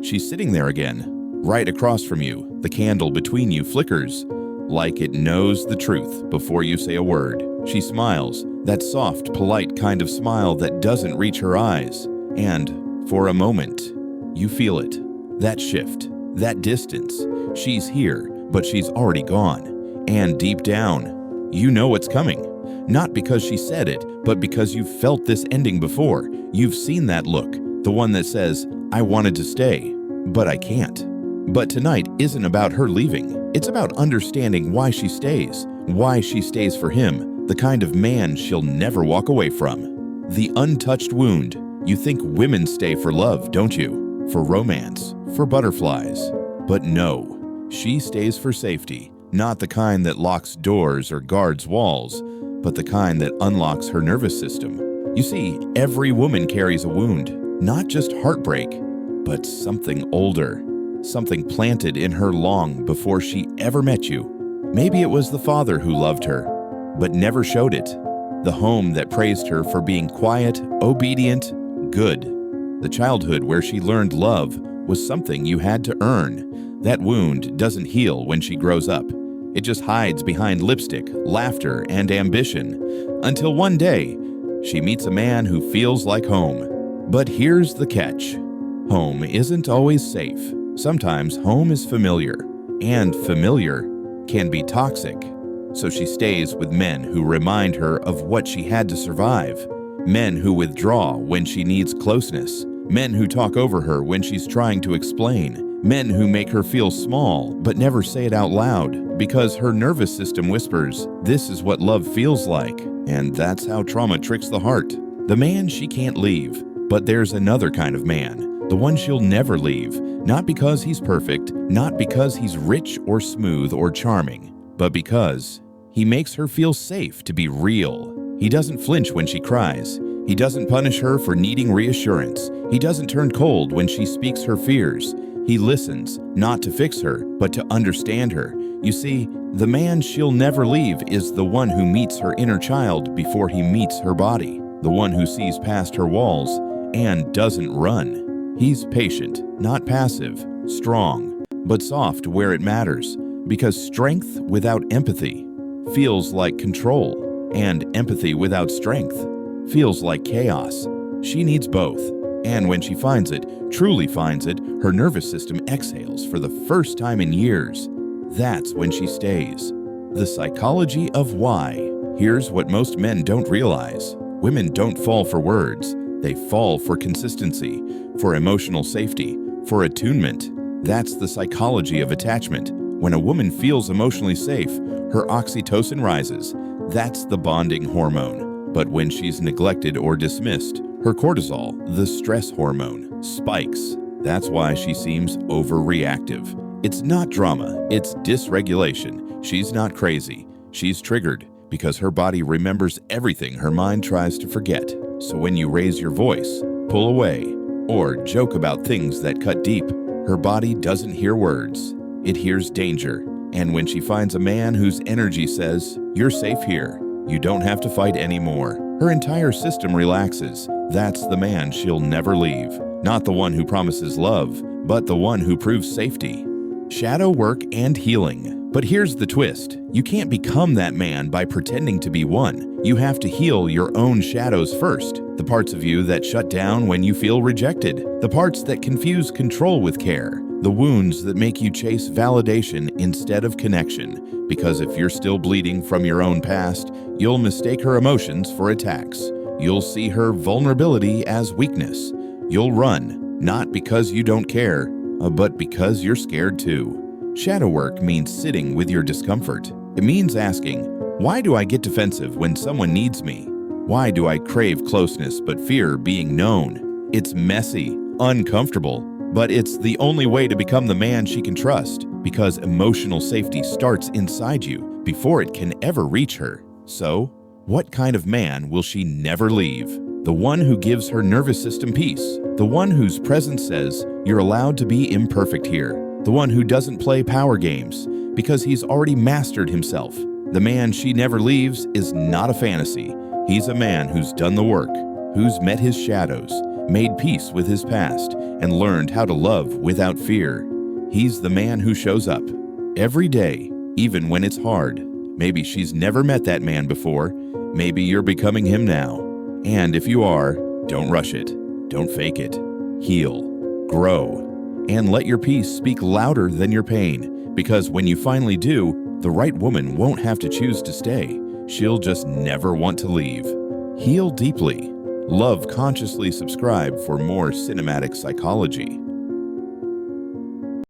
She's sitting there again, right across from you. The candle between you flickers, like it knows the truth before you say a word. She smiles, that soft, polite kind of smile that doesn't reach her eyes. And, for a moment, you feel it. That shift, that distance. She's here, but she's already gone. And deep down, you know what's coming. Not because she said it, but because you've felt this ending before. You've seen that look, the one that says, I wanted to stay, but I can't. But tonight isn't about her leaving. It's about understanding why she stays for him, the kind of man she'll never walk away from. The untouched wound. You think women stay for love, don't you? For romance, for butterflies. But no, she stays for safety. Not the kind that locks doors or guards walls, but the kind that unlocks her nervous system. You see, every woman carries a wound, not just heartbreak, but something older, something planted in her long before she ever met you. Maybe it was the father who loved her, but never showed it. The home that praised her for being quiet, obedient, good. The childhood where she learned love was something you had to earn. That wound doesn't heal when she grows up. It just hides behind lipstick, laughter, and ambition, until one day, she meets a man who feels like home. But here's the catch. Home isn't always safe. Sometimes home is familiar, and familiar can be toxic. So she stays with men who remind her of what she had to survive. Men who withdraw when she needs closeness. Men who talk over her when she's trying to explain. Men who make her feel small but never say it out loud because her nervous system whispers, this is what love feels like. And that's how trauma tricks the heart. The man she can't leave. But there's another kind of man, the one she'll never leave. Not because he's perfect, not because he's rich or smooth or charming, but because he makes her feel safe to be real. He doesn't flinch when she cries. He doesn't punish her for needing reassurance. He doesn't turn cold when she speaks her fears. He listens, not to fix her, but to understand her. You see, the man she'll never leave is the one who meets her inner child before he meets her body. The one who sees past her walls and doesn't run. He's patient, not passive, strong, but soft where it matters. Because strength without empathy feels like control, and empathy without strength feels like chaos. She needs both. And when she finds it, truly finds it, her nervous system exhales for the first time in years. That's when she stays. The psychology of why. Here's what most men don't realize. Women don't fall for words. They fall for consistency, for emotional safety, for attunement. That's the psychology of attachment. When a woman feels emotionally safe, her oxytocin rises. That's the bonding hormone. But when she's neglected or dismissed, her cortisol, the stress hormone, spikes. That's why she seems overreactive. It's not drama, it's dysregulation. She's not crazy. She's triggered because her body remembers everything her mind tries to forget. So when you raise your voice, pull away, or joke about things that cut deep, her body doesn't hear words. It hears danger. And when she finds a man whose energy says, you're safe here, you don't have to fight anymore, her entire system relaxes. That's the man she'll never leave. Not the one who promises love, but the one who proves safety. Shadow work and healing. But here's the twist. You can't become that man by pretending to be one. You have to heal your own shadows first. The parts of you that shut down when you feel rejected. The parts that confuse control with care. The wounds that make you chase validation instead of connection. Because if you're still bleeding from your own past, you'll mistake her emotions for attacks. You'll see her vulnerability as weakness. You'll run, not because you don't care, but because you're scared too. Shadow work means sitting with your discomfort. It means asking, why do I get defensive when someone needs me? Why do I crave closeness but fear being known? It's messy, uncomfortable, but it's the only way to become the man she can trust, because emotional safety starts inside you before it can ever reach her. So, what kind of man will she never leave? The one who gives her nervous system peace. The one whose presence says, you're allowed to be imperfect here. The one who doesn't play power games because he's already mastered himself. The man she never leaves is not a fantasy. He's a man who's done the work, who's met his shadows, made made peace with his past and learned how to love without fear. He's the man who shows up every day, even when it's hard. Maybe she's never met that man before. Maybe you're becoming him now. And if you are, don't rush it. Don't fake it. Heal, grow, and let your peace speak louder than your pain. Because when you finally do, the right woman won't have to choose to stay. She'll just never want to leave. Heal deeply. Love consciously. Subscribe for more cinematic psychology.